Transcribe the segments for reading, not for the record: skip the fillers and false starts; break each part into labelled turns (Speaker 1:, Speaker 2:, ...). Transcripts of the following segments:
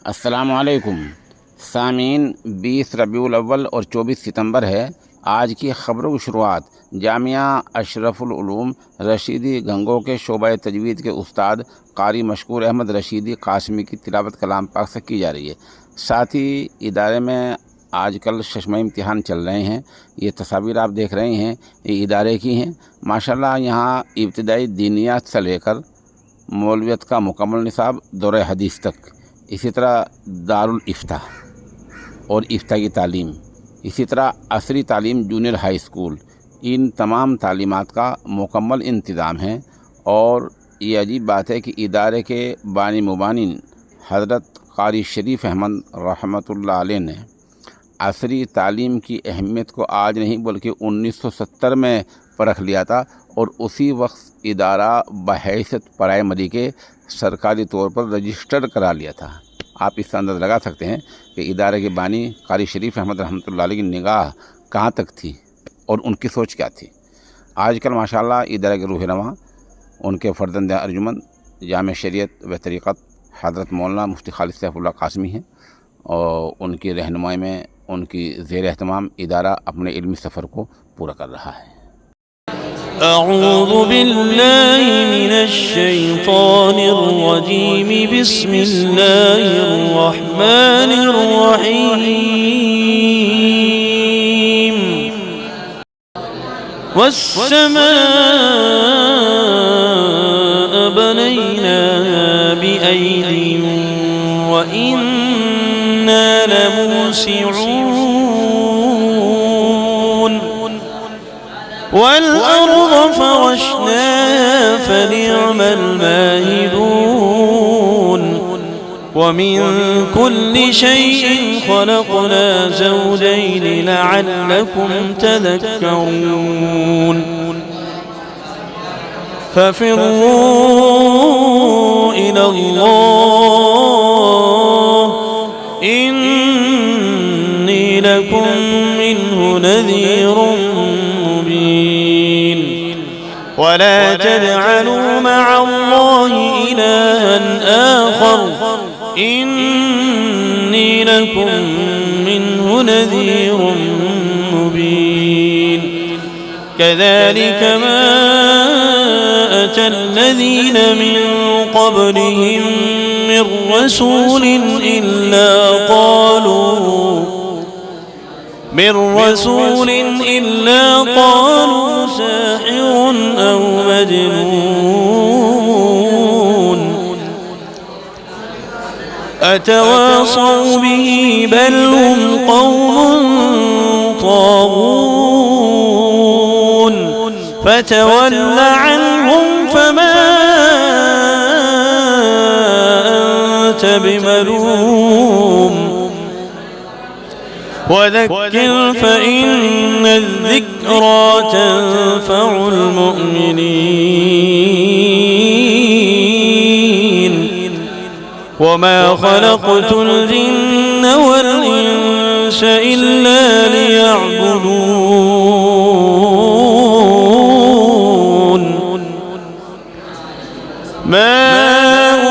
Speaker 1: अस्सलामु अलैकुम सामीन। 20 रबीउल अव्वल और 24 सितंबर है। आज की ख़बरों की शुरुआत जामिया अशरफुल उलूम रशीदी गंगो के शोबा तजवीद के उस्ताद कारी मशकूर अहमद रशीदी कासमी की तिलावत कलाम पाक से की जा रही है। साथ ही इदारे में आजकल शशमाही इम्तिहान चल रहे हैं। ये तस्वीर आप देख रहे हैं, ये इदारे की हैं। माशाल्लाह यहाँ इब्तिदाई दीनियात से लेकर मौलवियत का मुकम्मल निसाब दौरे हदीस तक, इसी तरह दारुल इफ्ता और इफ्ता की तालीम, इसी तरह असरी तालीम जूनियर हाई स्कूल, इन तमाम तालीमात का मुकम्मल इंतज़ाम है। और ये अजीब बात है कि इदारे के बानी मुबानिन हज़रत कारी शरीफ अहमद रहमतुल्लाह अलैह ने असरी तालीम की अहमियत को आज नहीं बल्कि 1970 में परख लिया था, और उसी वक्त इदारा बहैसियत प्राइमरी के सरकारी तौर पर रजिस्टर करा लिया था। आप इससे अंदाज़ा लगा सकते हैं कि इदारे के बानी कारी शरीफ अहमद रहमतुल्लाह अलैह की निगाह कहाँ तक थी और उनकी सोच क्या थी। आजकल माशाल्लाह इदारे के रूह रवां उनके फर्जंद अर्जुमंद जामे शरीयत व तरीक़त हज़रत मौलाना मुफ्ती खालिद सैफुल्लाह कासमी हैं, और उनकी रहनुमाई में उनकी ज़ेर एहतमाम इदारा अपने इल्मी सफ़र को पूरा कर रहा है।
Speaker 2: अऊज़ु बिल्लाहि मिनश शैतानिर रजीम, बिस्मिल्लाहिर रहमानिर रहीम। वस्समाअ बनैनाहा बिअयदिन व इन्ना लमूसिऊन। वल्अर्ज़ फ़रश्नाहा फ़निअमल माहिदून। वमिन कुल्लि शैइन ख़लक़ना ज़ौजैन लअल्लकुम तज़क्करून। फ़फ़िर्रू इलल्लाह इन्नी लकुम मिन्हु नज़ीरुम मुबीन। वला तजअलू मअल्लाहि इलाहन आखर इन्नी लकुम मिन्हु नज़ीरुम मुबीन। कज़ालिक मा अता الذين من قبلهم من رسول إلا قالوا ساحر أو مجنون أتواصوا به بل هم قوم طاغون. فتول عنهم فما أنت بملوم وذكر فإن الذكرى تنفع المؤمنين. وما خلقت الجن والإنس إلا ليعبدون. ما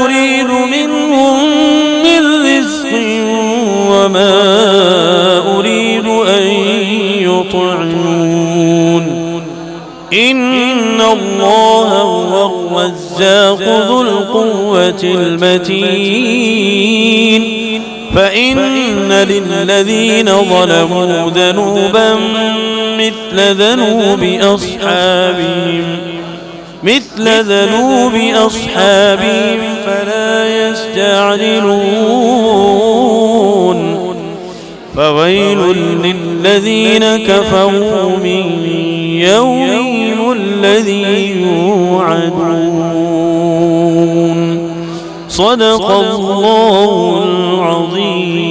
Speaker 2: أريد منهم من رزق وما أريد أن يطعمون. إن الله هو الرزاق ذو القوة المتين. فإن للذين ظلموا ذنوبا مثل ذنوب أصحابهم فلا يستعجلون. فويل للذين كفروا من يومهم الذي يوعدون. صدق الله العظيم.